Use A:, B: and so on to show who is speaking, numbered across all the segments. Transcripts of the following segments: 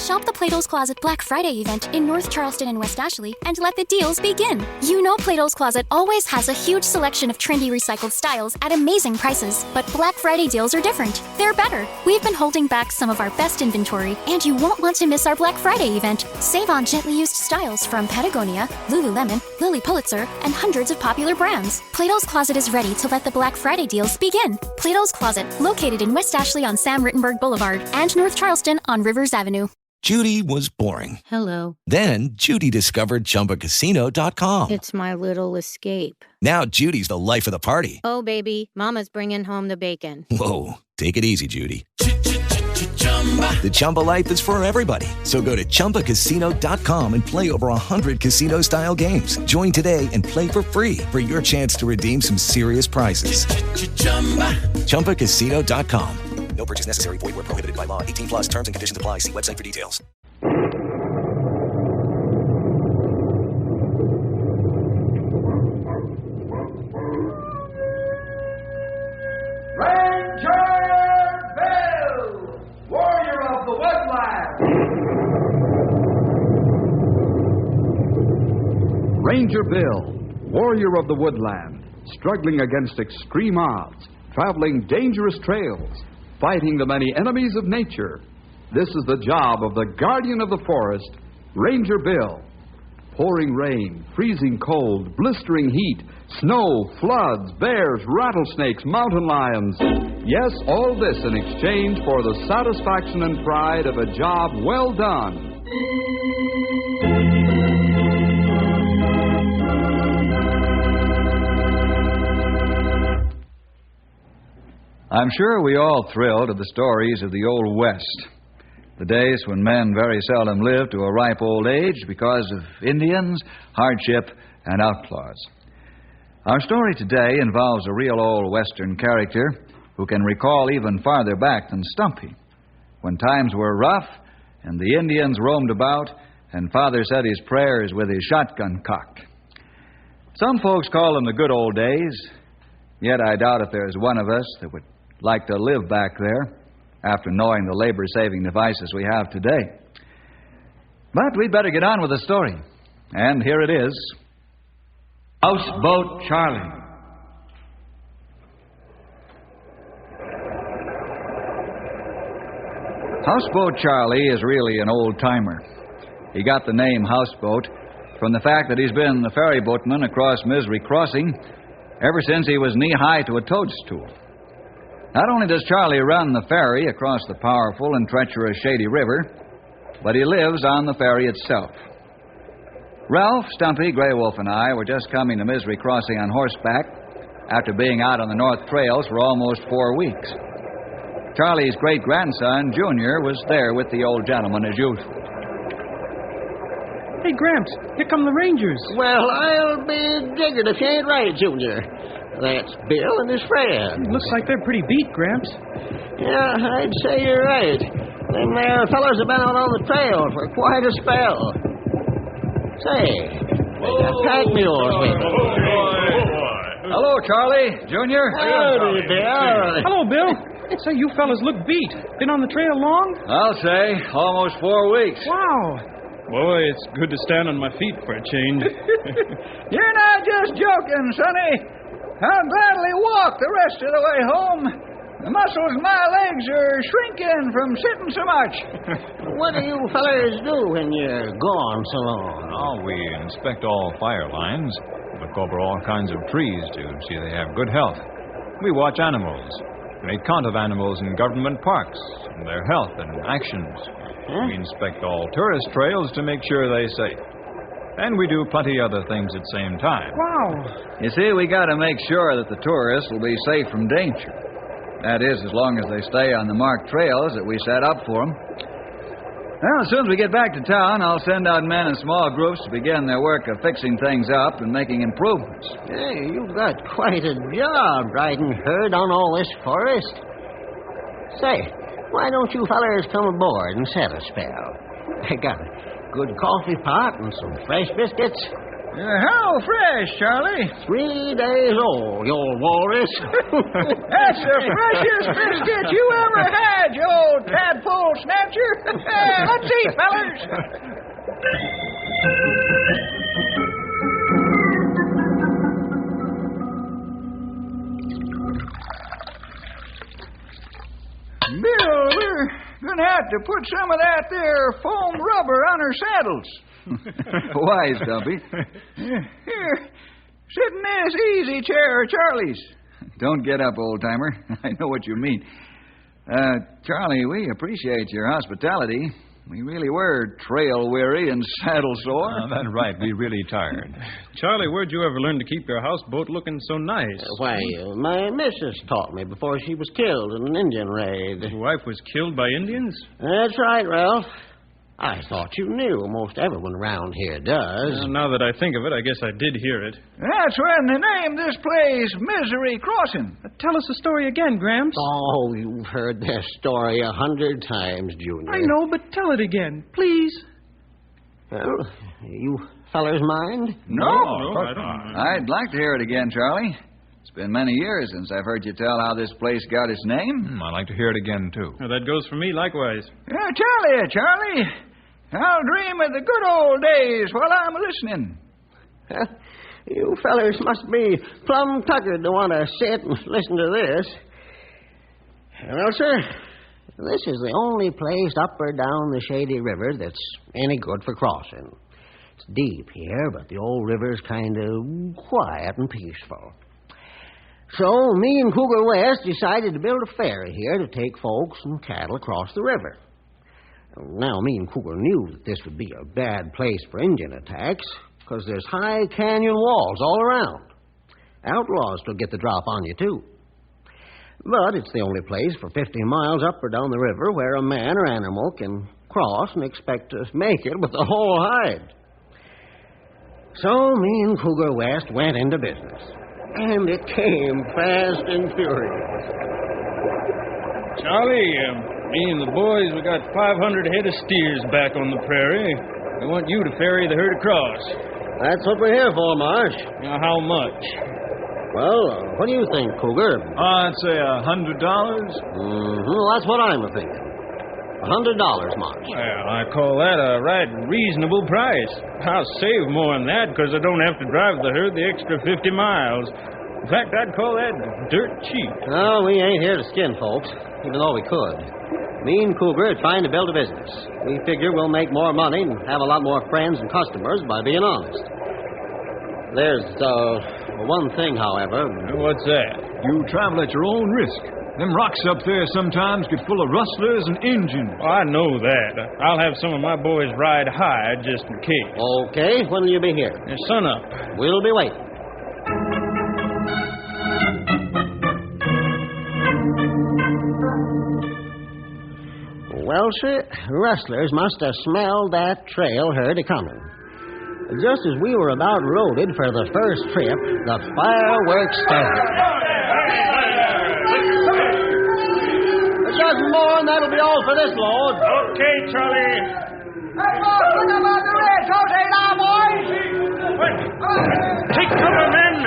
A: Shop the Plato's Closet Black Friday event in North Charleston and West Ashley and let the deals begin. You know Plato's Closet always has a huge selection of trendy recycled styles at amazing prices, but Black Friday deals are different. They're better. We've been holding back some of our best inventory, and you won't want to miss our Black Friday event. Save on gently used styles from Patagonia, Lululemon, Lilly Pulitzer, and hundreds of popular brands. Plato's Closet is ready to let the Black Friday deals begin. Plato's Closet, located in West Ashley on Sam Rittenberg Boulevard and North Charleston on Rivers Avenue.
B: Judy was boring.
C: Hello.
B: Then Judy discovered ChumbaCasino.com.
C: It's my little escape.
B: Now Judy's the life of the party.
C: Oh, baby, mama's bringing home the bacon.
B: Whoa, take it easy, Judy. The Chumba life is for everybody. So go to ChumbaCasino.com and play over 100 casino-style games. Join today and play for free for your chance to redeem some serious prizes. ChumbaCasino.com. No purchase necessary. Void where prohibited by law. 18 plus terms and conditions apply. See website for details.
D: Ranger Bill, warrior of the woodland.
E: Ranger Bill, warrior of the woodland, struggling against extreme odds, traveling dangerous trails, fighting the many enemies of nature. This is the job of the guardian of the forest, Ranger Bill. Pouring rain, freezing cold, blistering heat, snow, floods, bears, rattlesnakes, mountain lions. Yes, all this in exchange for the satisfaction and pride of a job well done.
F: I'm sure we all thrilled at the stories of the Old West, the days when men very seldom lived to a ripe old age because of Indians, hardship, and outlaws. Our story today involves a real old Western character who can recall even farther back than Stumpy, when times were rough and the Indians roamed about and Father said his prayers with his shotgun cocked. Some folks call them the good old days, yet I doubt if there's one of us that would like to live back there after knowing the labor-saving devices we have today. But we'd better get on with the story. And here it is.
G: Houseboat Charlie.
F: Houseboat Charlie is really an old-timer. He got the name Houseboat from the fact that he's been the ferry boatman across Misery Crossing ever since he was knee-high to a toadstool. Not only does Charlie run the ferry across the powerful and treacherous Shady River, but he lives on the ferry itself. Ralph, Stumpy, Grey Wolf, and I were just coming to Misery Crossing on horseback after being out on the North Trails for almost 4 weeks. Charlie's great-grandson, Junior, was there with the old gentleman as usual.
H: Hey, Gramps, here come the Rangers.
I: Well, I'll be digging if you ain't right, Junior. That's Bill and his friend.
H: Looks like they're pretty beat, Gramps.
I: Yeah, I'd say you're right. Them there fellows have been out on the trail for quite a spell. Say, they got pack mules with them.
F: Hello, Charlie. Junior.
I: Howdy, Bill.
H: Hello, Bill. Say, you fellas look beat. Been on the trail long?
F: I'll say, almost 4 weeks.
H: Wow.
J: Boy, it's good to stand on my feet for a change.
K: You're not just joking, Sonny. I'll gladly walk the rest of the way home. The muscles in my legs are shrinking from sitting so much.
I: What do you fellas do when you're gone so long?
J: Oh, we inspect all fire lines, look over all kinds of trees to see they have good health. We watch animals, make count of animals in government parks, and their health and actions.
I: Huh?
J: We inspect all tourist trails to make sure they're safe. And we do plenty other things at the same time.
H: Wow.
F: You see, we got to make sure that the tourists will be safe from danger. That is, as long as they stay on the marked trails that we set up for them. Well, as soon as we get back to town, I'll send out men in small groups to begin their work of fixing things up and making improvements.
I: Hey, you've got quite a job riding herd on all this forest. Say, why don't you fellers come aboard and set a spell? I got a good coffee pot and some fresh biscuits.
K: How fresh, Charlie?
I: 3 days old, you old walrus.
K: That's the freshest biscuit you ever had, you old tadpole snatcher. Let's eat, fellers. Bill, we're going to have to put some of that there foam rubber on our saddles.
F: Why, Stumpy?
K: Here, sit in this easy chair of Charlie's.
F: Don't get up, old-timer. I know what you mean. Charlie, we appreciate your hospitality. We really were trail-weary and saddle-sore.
J: That's right. We really tired.
H: Charlie, where'd you ever learn to keep your houseboat looking so nice?
I: Why, my missus taught me before she was killed in an Indian raid.
H: Your wife was killed by Indians?
I: That's right, Ralph. I thought you knew. Most everyone around here does.
H: Well, now that I think of it, I guess I did hear it.
K: That's when they named this place Misery Crossing.
H: Tell us the story again, Gramps.
I: Oh, you've heard that story 100 times, Junior.
H: I know, but tell it again, please.
I: Well, you fellers mind?
F: No,
H: I don't.
F: I'd like to hear it again, Charlie. It's been many years since I've heard you tell how this place got its name.
J: I'd like to hear it again, too.
H: Well, that goes for me likewise.
K: Charlie. I'll dream of the good old days while I'm listening.
I: You fellers must be plumb tuckered to want to sit and listen to this. Well, sir, this is the only place up or down the Shady River that's any good for crossing. It's deep here, but the old river's kind of quiet and peaceful. So me and Cougar West decided to build a ferry here to take folks and cattle across the river. Now, me and Cougar knew that this would be a bad place for Indian attacks, because there's high canyon walls all around. Outlaws will get the drop on you, too. But it's the only place for 50 miles up or down the river where a man or animal can cross and expect to make it with the whole hide. So me and Cougar West went into business. And it came fast and furious.
H: Charlie, me and the boys, we got 500 head of steers back on the prairie. We want you to ferry the herd across.
I: That's what we're here for, Marsh.
H: Now, how much?
I: Well, what do you think, Cougar?
J: I'd say $100.
I: That's what I'm thinking. $100, Marsh.
H: Well, I call that a right reasonable price. I'll save more than that because I don't have to drive the herd the extra 50 miles. In fact, I'd call that dirt cheap.
I: No, we ain't here to skin folks, even though we could. Me and Cougar are trying to build a business. We figure we'll make more money and have a lot more friends and customers by being honest. There's, one thing, however.
H: What's that?
J: You travel at your own risk. Them rocks up there sometimes get full of rustlers and Injuns.
H: Oh, I know that. I'll have some of my boys ride high just in case.
I: Okay, when will you be here?
H: Sun up.
I: We'll be waiting. Well, sir, rustlers must have smelled that trail herd a-coming. Just as we were about loaded for the first trip, the fireworks started. A dozen more, and that'll be all for this load.
H: Okay, Charlie.
K: Hey, boss, look up on the ridge. Don't say now, boys.
H: Take cover, men.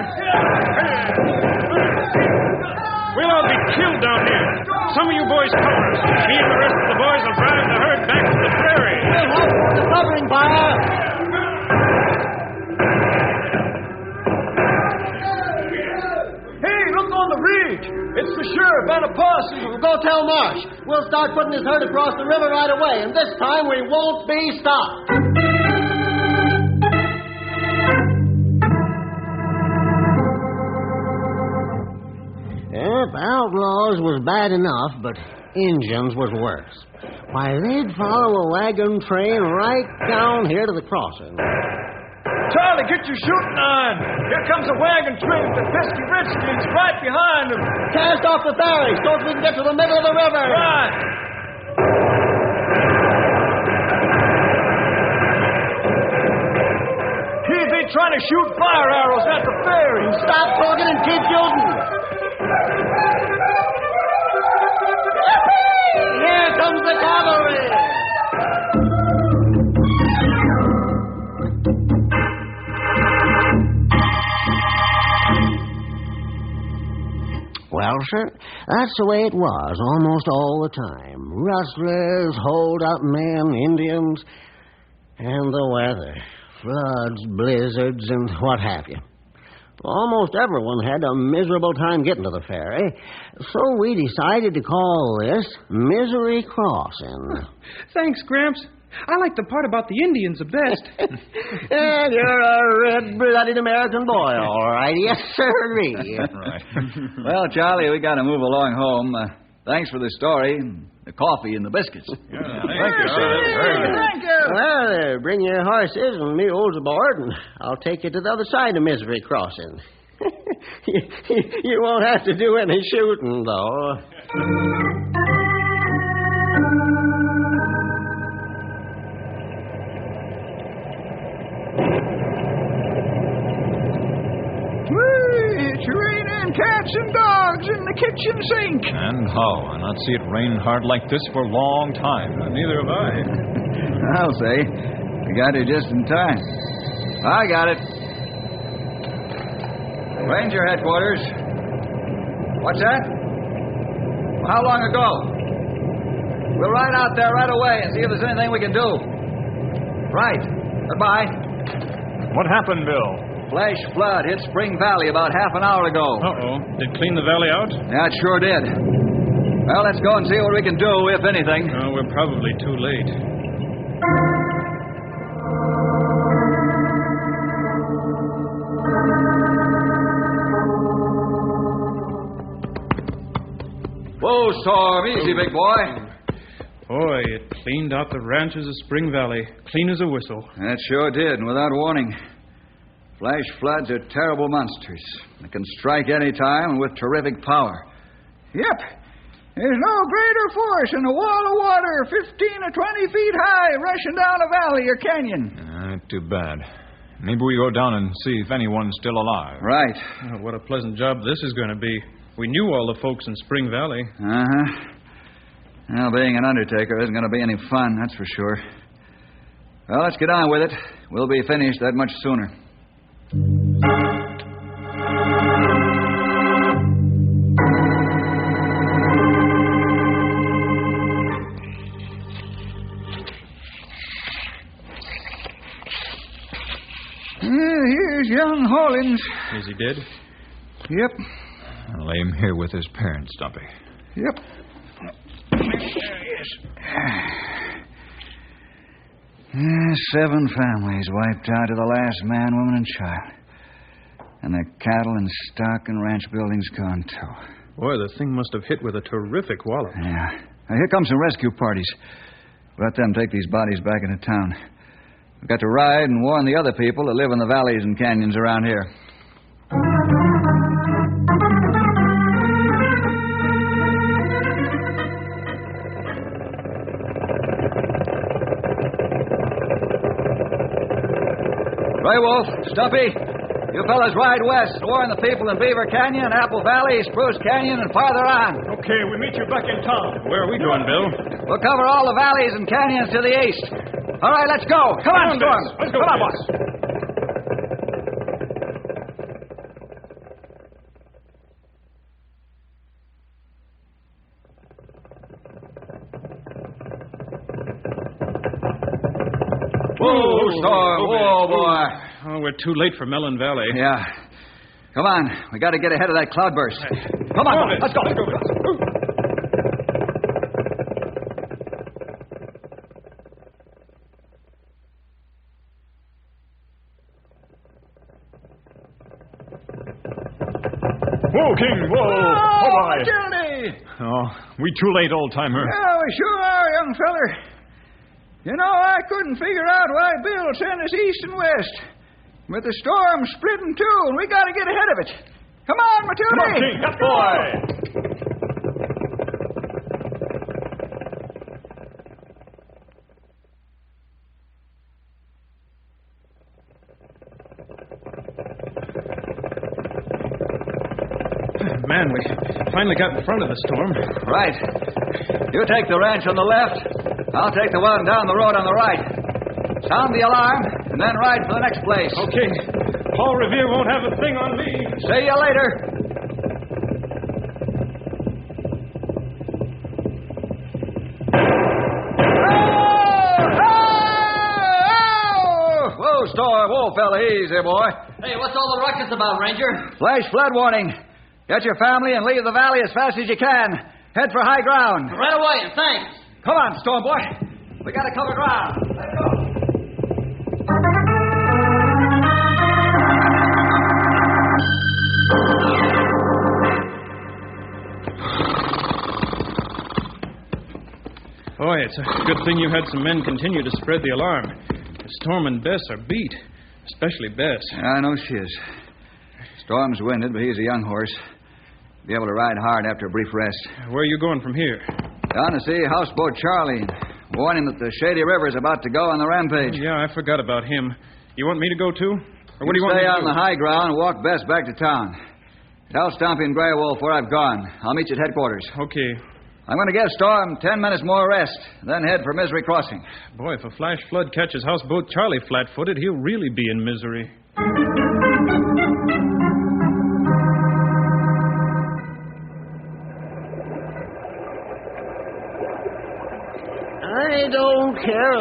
H: We'll all be killed down here. Some of you boys cover us. Me and the rest of the boys will drive the herd back to the prairie.
I: We'll help with the covering fire.
K: Hey, look on the ridge. It's the sheriff and a posse.
I: Go tell Marsh. We'll start putting his herd across the river right away, and this time we won't be stopped. The outlaws was bad enough, but Injuns was worse. Why, they'd follow a wagon train right down here to the crossing.
K: Charlie, get your shooting on. Here comes a wagon train with the pesky redskins right behind them.
I: Cast off the ferry so we can get to the middle of the river.
K: Right. He'd be trying to shoot fire arrows at the ferry.
I: Stop talking and keep shooting. Here comes the cavalry. Well, sir, that's the way it was almost all the time. Rustlers, hold-up men, Indians, and the weather. Floods, blizzards, and what have you. Almost everyone had a miserable time getting to the ferry, so we decided to call this Misery Crossing.
G: Thanks, Gramps. I like the part about the Indians the best.
I: And you're a red-blooded American boy, all right. Yes, sirree.
F: Right. Well, Charlie, we got to move along home. Thanks for the story, the coffee, and the biscuits.
J: Thank you, sir.
F: Very good.
K: Thank you.
I: Well, bring your horses and mules aboard, and I'll take you to the other side of Misery Crossing. You won't have to do any shooting, though.
K: It's raining cats and dogs in the kitchen sink.
J: And how? I not see it rain hard like this for a long time.
H: Neither have I.
F: I'll say. We got here just in time. I got it. Ranger headquarters. What's that? Well, how long ago? We'll ride out there right away and see if there's anything we can do. Right. Goodbye.
J: What happened, Bill?
F: Flash flood hit Spring Valley about half an hour ago.
H: Uh-oh. Did it clean the valley out?
F: Yeah, it sure did. Well, let's go and see what we can do, if anything.
H: Oh, we're probably too late.
F: Whoa, Storm. Easy, big boy.
H: Boy, it cleaned out the ranches of Spring Valley. Clean as a whistle.
F: That sure did, and without warning. Flash floods are terrible monsters. They can strike any time and with terrific power.
K: Yep. There's no greater force than a wall of water 15 or 20 feet high rushing down a valley or canyon.
J: Too bad. Maybe we go down and see if anyone's still alive.
F: Right.
H: Oh, what a pleasant job this is going to be. We knew all the folks in Spring Valley.
F: Uh-huh. Well, being an undertaker isn't going to be any fun, that's for sure. Well, let's get on with it. We'll be finished that much sooner.
K: Here's young Hollins.
H: Is he dead?
K: Yep.
J: I'll lay him here with his parents, Stumpy.
K: Yep.
F: Yeah, 7 families wiped out to the last man, woman, and child. And the cattle and stock and ranch buildings gone, too.
H: Boy, the thing must have hit with a terrific wallop.
F: Yeah. Now, here come some rescue parties. Let them take these bodies back into town. We've got to ride and warn the other people that live in the valleys and canyons around here. Gray Wolf, Stumpy, you fellas ride west and warn the people in Beaver Canyon, Apple Valley, Spruce Canyon, and farther on.
H: Okay, we meet you back in town. Where are we going, Bill?
F: We'll cover all the valleys and canyons to the east. All right, let's go. Come on, Storm.
H: Let's go.
F: Come on, boss. Whoa, Storm. Whoa, boy.
H: Oh, we're too late for Mellon Valley.
F: Yeah. Come on. We got to get ahead of that cloudburst. Come on, let's go.
J: Whoa, King, whoa. Oh, boy.
K: Johnny!
J: Oh, we too late, old-timer.
K: Yeah, we sure are, young feller. You know, I couldn't figure out why Bill sent us east and west. But the storm's split in two, and we got to get ahead of it. Come on, Matilda.
J: Come on, King. That boy.
H: Man, we finally got in front of the storm.
F: Right. You take the ranch on the left. I'll take the one down the road on the right. Sound the alarm, and then ride for the next place.
H: Okay. Paul Revere won't have a thing on me.
F: See you later. storm. Whoa, fella, easy, boy.
L: Hey, what's all the ruckus about, Ranger?
F: Flash flood warning. Get your family and leave the valley as fast as you can. Head for high ground.
L: Right away, and thanks.
F: Come on, Storm Boy. We got to cover ground. Let's go.
H: Boy, it's a good thing you had some men continue to spread the alarm. Storm and Bess are beat, especially Bess.
F: I know she is. Storm's winded, but he's a young horse. Be able to ride hard after a brief rest.
H: Where are you going from here?
F: Down to see Houseboat Charlie. Warn him that the Shady River is about to go on the rampage.
H: Oh, yeah, I forgot about him. You want me to go, too? Or what do you want me to do?
F: Stay on the high ground and walk Bess back to town. Tell Stumpy and Grey Wolf where I've gone. I'll meet you at headquarters.
H: Okay.
F: I'm going to give Storm 10 minutes more rest, then head for Misery Crossing.
H: Boy, if a flash flood catches Houseboat Charlie flat-footed, he'll really be in misery.
I: I don't care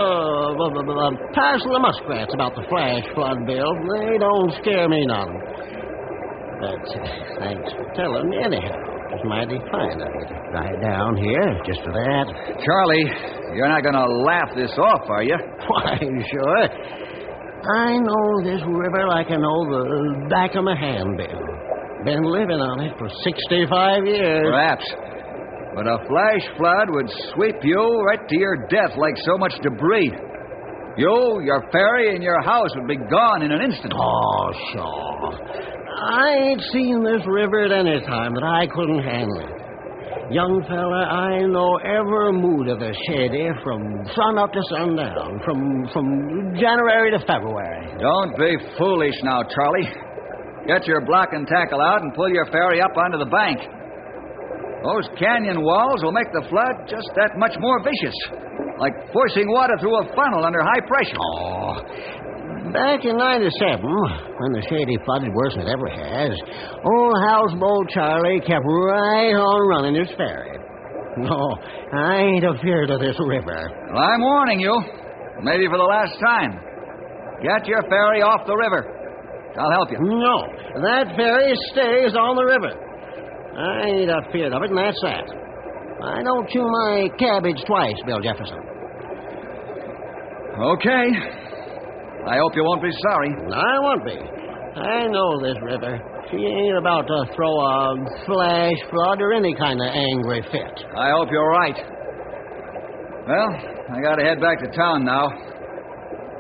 I: passing the muskrats about the flash flood, Bill. They don't scare me none. But thanks for telling me anyhow. It's mighty fine of you to ride down here just for that.
F: Charlie, you're not going to laugh this off, are you?
I: Why, sure. I know this river like I know the back of my hand, Bill. Been living on it for 65 years.
F: Perhaps. But a flash flood would sweep you right to your death like so much debris. You, your ferry, and your house would be gone in an instant.
I: Oh, sure. I ain't seen this river at any time that I couldn't handle it. Young fella, I know every mood of the Shady from sun up to sundown, from January to February.
F: Don't be foolish now, Charlie. Get your block and tackle out and pull your ferry up onto the bank. Those canyon walls will make the flood just that much more vicious, like forcing water through a funnel under high pressure.
I: Oh, back in '97, when the Shady flooded worse than it ever has, old Houseboat Charlie kept right on running his ferry. No, I ain't afeard of this river.
F: Well, I'm warning you, maybe for the last time. Get your ferry off the river. I'll help you.
I: No, that ferry stays on the river. I ain't afeard of it, and that's that. I don't chew my cabbage twice, Bill Jefferson.
F: Okay. I hope you won't be sorry.
I: I won't be. I know this river. She ain't about to throw a flash flood or any kind of angry fit.
F: I hope you're right. Well, I gotta head back to town now.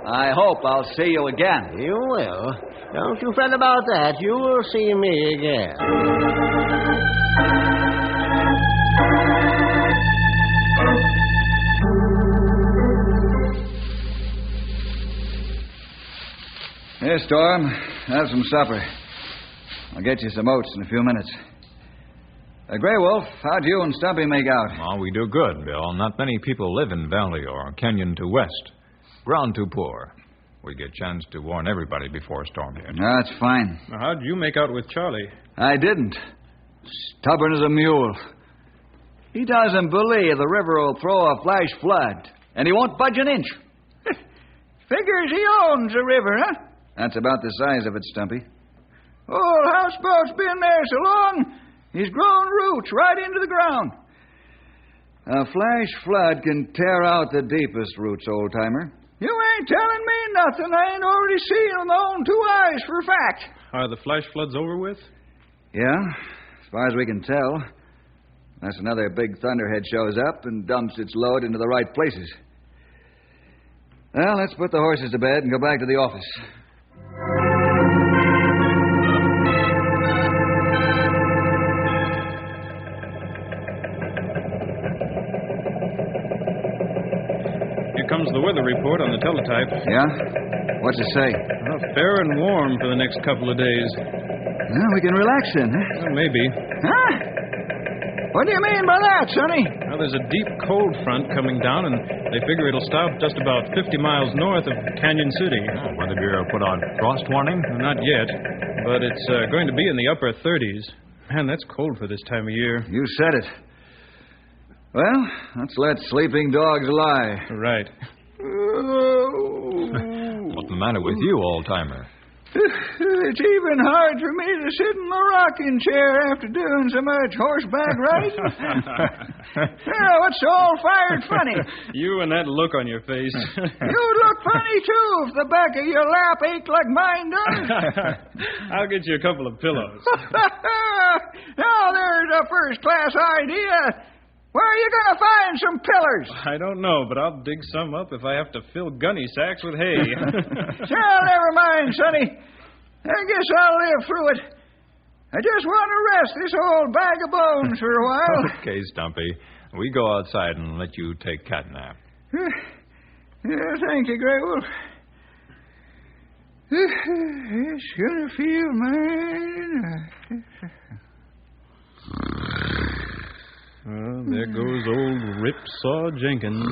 F: I hope I'll see you again.
I: You will. Don't you fret about that. You will see me again.
F: Here, Storm. Have some supper. I'll get you some oats in a few minutes. Grey Wolf, how'd you and Stumpy make out?
J: Oh, we do good, Bill. Not many people live in Valley or Canyon to West. Ground too poor. We get a chance to warn everybody before a storm hit.
F: That's fine.
H: Now, how'd you make out with Charlie?
F: I didn't. Stubborn as a mule. He doesn't believe the river will throw a flash flood, and he won't budge an inch.
K: Figures he owns the river, huh?
F: That's about the size of it, Stumpy.
K: Old Houseboat's been there so long, he's grown roots right into the ground.
F: A flash flood can tear out the deepest roots, old-timer.
K: You ain't telling me nothing I ain't already seen with my own two eyes for a fact.
H: Are the flash floods over with?
F: Yeah, as far as we can tell. Unless another big thunderhead shows up and dumps its load into the right places. Well, let's put the horses to bed and go back to the office.
H: Here comes the weather report on the teletype.
F: Yeah? What's it say?
H: Well, fair and warm for the next couple of days.
F: Well, we can relax then, huh?
H: Well, maybe.
K: Huh? What do you mean by that, Sonny?
H: Well, there's a deep cold front coming down, and they figure it'll stop just about 50 miles north of Canyon City.
J: Oh, Weather Bureau put out frost warning?
H: Not yet, but it's going to be in the upper 30s. Man, that's cold for this time of year.
F: You said it. Well, let's let sleeping dogs lie.
H: Right.
J: What the matter with you, old-timer?
K: It's even hard for me to sit in the rocking chair after doing so much horseback riding. What's so all-fired funny?
H: You and that look on your face.
K: You look funny, too, if the back of your lap ache like mine does.
H: I'll get you a couple of pillows.
K: Now there's a first-class idea. Where are you going to find some pillars?
H: I don't know, but I'll dig some up if I have to fill gunny sacks with hay.
K: Never mind, Sonny. I guess I'll live through it. I just want to rest this old bag of bones for a while.
J: Okay, Stumpy. We go outside and let you take catnap.
K: Thank you, Grey Wolf. It's going to feel mine.
H: There goes old Ripsaw Jenkins.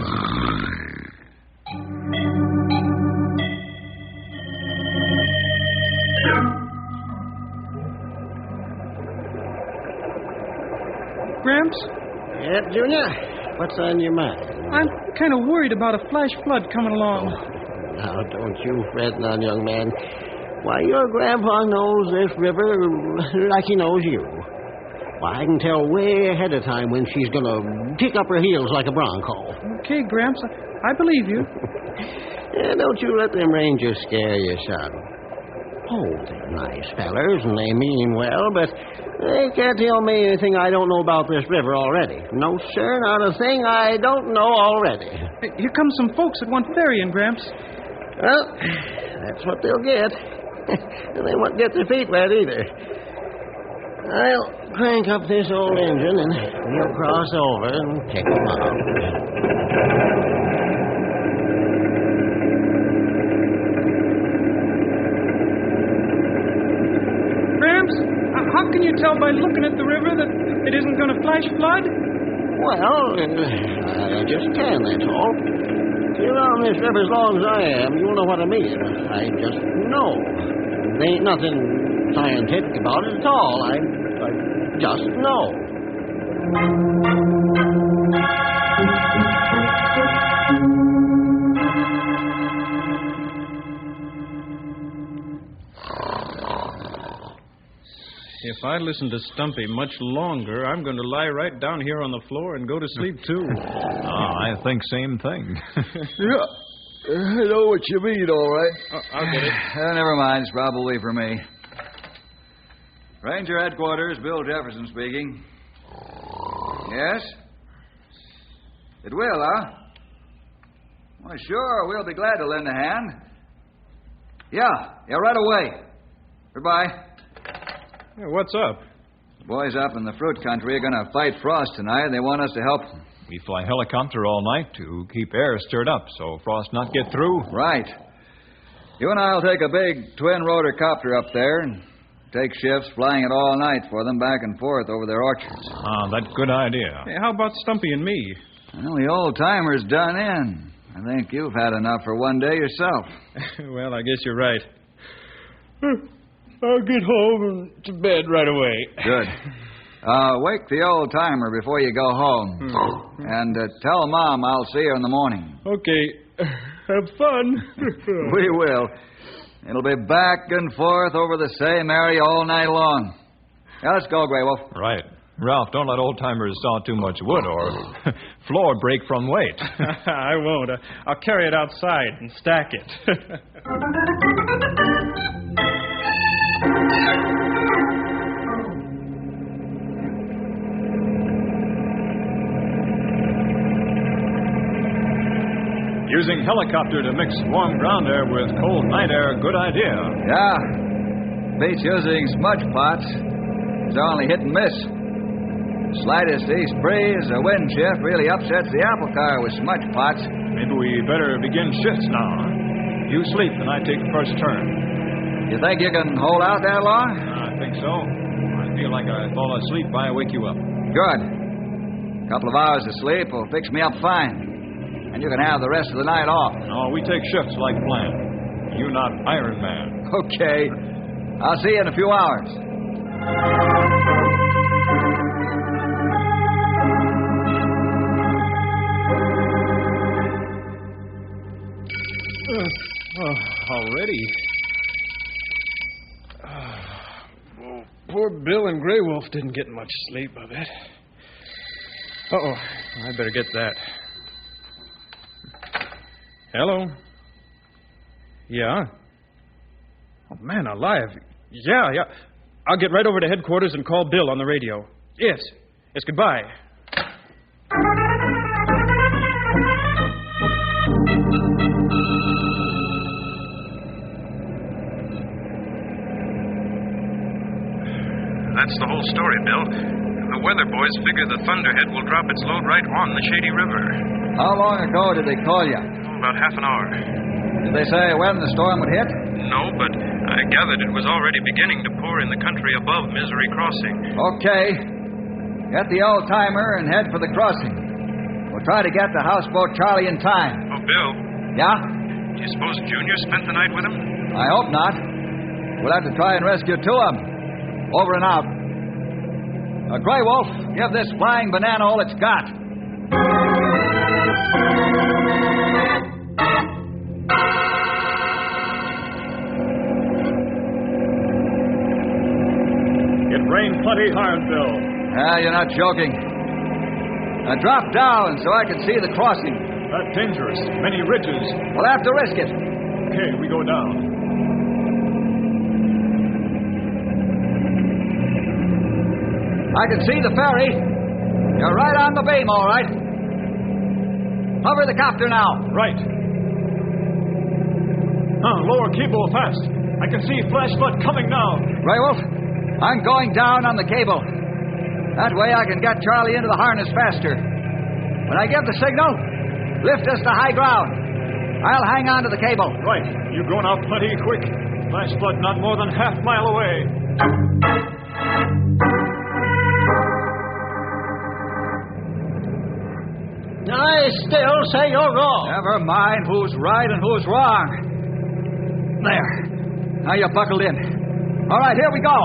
G: Gramps?
I: Yep, Junior. What's on your mind?
G: I'm kind of worried about a flash flood coming along.
I: Now, don't you fret none, young man. Why, your grandpa knows this river like he knows you. Why, I can tell way ahead of time when she's going to kick up her heels like a bronco.
G: Okay, Gramps, I believe you.
I: Don't you let them rangers scare you, son. Oh, they're nice fellers, and they mean well, but they can't tell me anything I don't know about this river already. No, sir, not a thing I don't know already.
G: Here come some folks that want ferrying, Gramps.
I: Well, that's what they'll get. And they won't get their feet wet either. I'll crank up this old engine and we'll cross over and pick them up.
G: Gramps, how can you tell by looking at the river that it isn't going to flash flood?
I: Well, I just can, that's all. You're on this river as long as I am, you'll know what I mean. I just know. There ain't nothing scientific about it at all. I just know.
H: If I listen to Stumpy much longer, I'm going to lie right down here on the floor and go to sleep, too.
J: I think same thing.
F: Yeah, I know what you mean, all right.
H: I'll get it.
F: Never mind, it's probably for me. Ranger Headquarters, Bill Jefferson speaking. Yes? It will, huh? Well, sure, we'll be glad to lend a hand. Yeah, right away. Goodbye.
H: Yeah, what's up?
F: The boys up in the fruit country are going to fight frost tonight, and they want us to help them.
J: We fly helicopter all night to keep air stirred up so frost not get through.
F: Right. You and I'll take a big twin-rotor copter up there and take shifts flying it all night for them back and forth over their orchards.
J: That's a good idea.
H: Hey, how about Stumpy and me?
F: Well, the old-timer's done in. I think you've had enough for one day yourself.
H: Well, I guess you're right. I'll get home and to bed right away.
F: Good. Wake the old-timer before you go home. And tell Mom I'll see her in the morning.
H: Okay. Have fun.
F: We will. It'll be back and forth over the same area all night long. Now, let's go, Grey Wolf.
J: Right. Ralph, don't let old-timers saw too much wood or floor break from weight.
H: I won't. I'll carry it outside and stack it.
J: Using helicopter to mix warm ground air with cold night air, good idea.
F: Yeah. Beats using smudge pots. It's only hit and miss. Slightest east breeze or wind shift really upsets the apple car with smudge pots.
J: Maybe we better begin shifts now. You sleep and I take the first turn.
F: You think you can hold out that long?
J: I think so. I feel like I fall asleep by I wake you up.
F: Good. A couple of hours of sleep will fix me up fine. And you can have the rest of the night off.
J: No, we take shifts like planned. You not Iron Man.
F: Okay. I'll see you in a few hours.
H: Oh, already? Oh, poor Bill and Grey Wolf didn't get much sleep, I bet. Uh-oh, I better get that. Hello? Yeah? Oh, man alive. Yeah. I'll get right over to headquarters and call Bill on the radio. Yes, goodbye.
M: That's the whole story, Bill. The weather boys figure the Thunderhead will drop its load right on the Shady River.
F: How long ago did they call you?
M: About half an hour.
F: Did they say when the storm would hit?
M: No, but I gathered it was already beginning to pour in the country above Misery Crossing.
F: Okay. Get the old-timer and head for the crossing. We'll try to get to Houseboat Charlie in time.
M: Oh, Bill.
F: Yeah?
M: Do you suppose Junior spent the night with him?
F: I hope not. We'll have to try and rescue two of them. Over and out. Grey Wolf, give this flying banana all it's got.
J: It rained plenty hard, Bill.
F: You're not joking. Now drop down so I can see the crossing.
J: That's dangerous. Many ridges.
F: We'll have to risk it.
J: Okay, we go down.
F: I can see the ferry. You're right on the beam, all right. Hover the copter now.
J: Right. Lower cable fast. I can see flash flood coming now.
F: Grey Wolf, I'm going down on the cable. That way I can get Charlie into the harness faster. When I give the signal, lift us to high ground. I'll hang on to the cable.
J: Right. You've grown out plenty quick. Flash flood not more than half mile away.
I: I still say you're wrong.
F: Never mind who's right and who's wrong. There. Now you're buckled in. All right, here we go.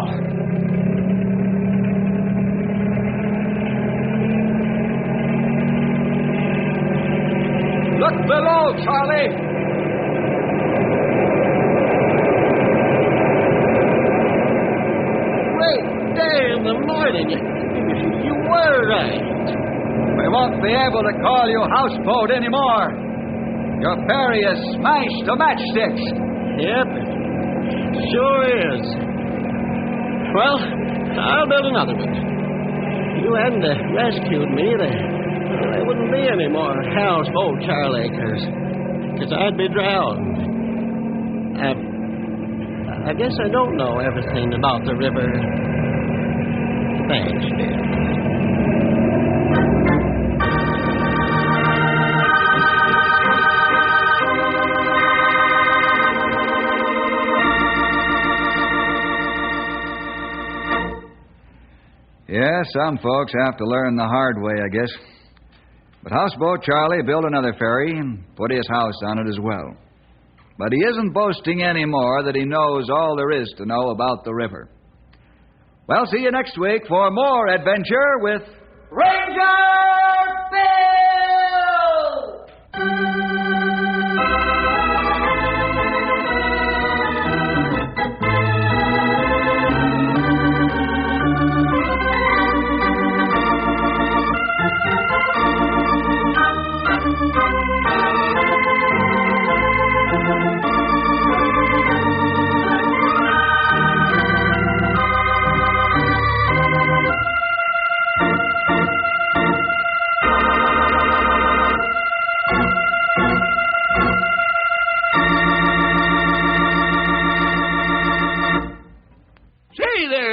F: Look below, Charlie.
I: Great day in the morning. You were right.
F: We won't be able to call you Houseboat anymore. Your ferry is smashed to matchsticks.
I: Yep, sure is. Well, I'll build another one. You hadn't rescued me, there wouldn't be any more Houseboat Charlie, because I'd be drowned. I guess I don't know everything about the river. Thanks, dear.
F: Yeah, some folks have to learn the hard way, I guess. But Houseboat Charlie built another ferry and put his house on it as well. But he isn't boasting anymore that he knows all there is to know about the river. Well, see you next week for more adventure with
L: Ranger Bill!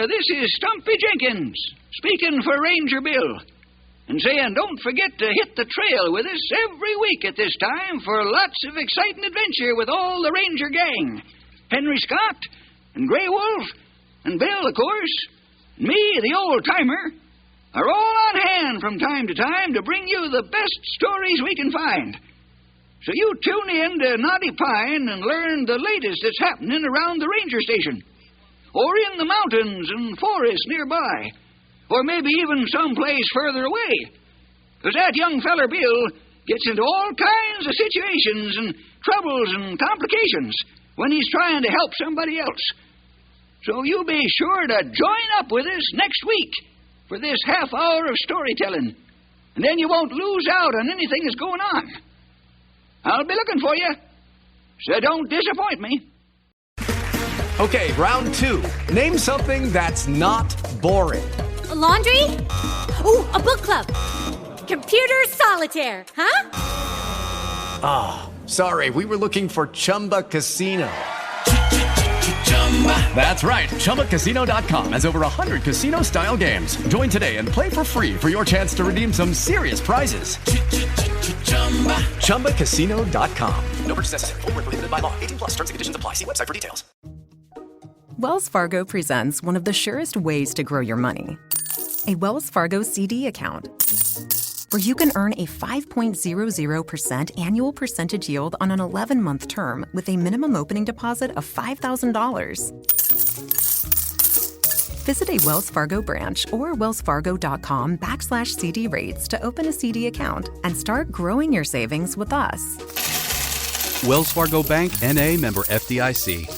K: This is Stumpy Jenkins, speaking for Ranger Bill, and saying don't forget to hit the trail with us every week at this time for lots of exciting adventure with all the Ranger gang. Henry Scott, and Grey Wolf, and Bill, of course, and me, the old-timer, are all on hand from time to time to bring you the best stories we can find. So you tune in to Knotty Pine and learn the latest that's happening around the ranger station, or in the mountains and forests nearby, or maybe even someplace further away. Because that young feller Bill, gets into all kinds of situations and troubles and complications when he's trying to help somebody else. So you be sure to join up with us next week for this half hour of storytelling, and then you won't lose out on anything that's going on. I'll be looking for you, so don't disappoint me.
N: Okay, round 2. Name something that's not boring.
O: A laundry? Ooh, a book club. Computer solitaire, huh?
N: Ah, oh, sorry, we were looking for Chumba Casino. That's right. ChumbaCasino.com has over 100 casino-style games. Join today and play for free for your chance to redeem some serious prizes. ChumbaCasino.com. No purchase necessary. Void where prohibited by law. 18+ terms and conditions apply. See website for details.
P: Wells Fargo presents one of the surest ways to grow your money. A Wells Fargo CD account, where you can earn a 5.00% annual percentage yield on an 11-month term with a minimum opening deposit of $5,000. Visit a Wells Fargo branch or wellsfargo.com/CD rates to open a CD account and start growing your savings with us.
Q: Wells Fargo Bank, N.A., member FDIC.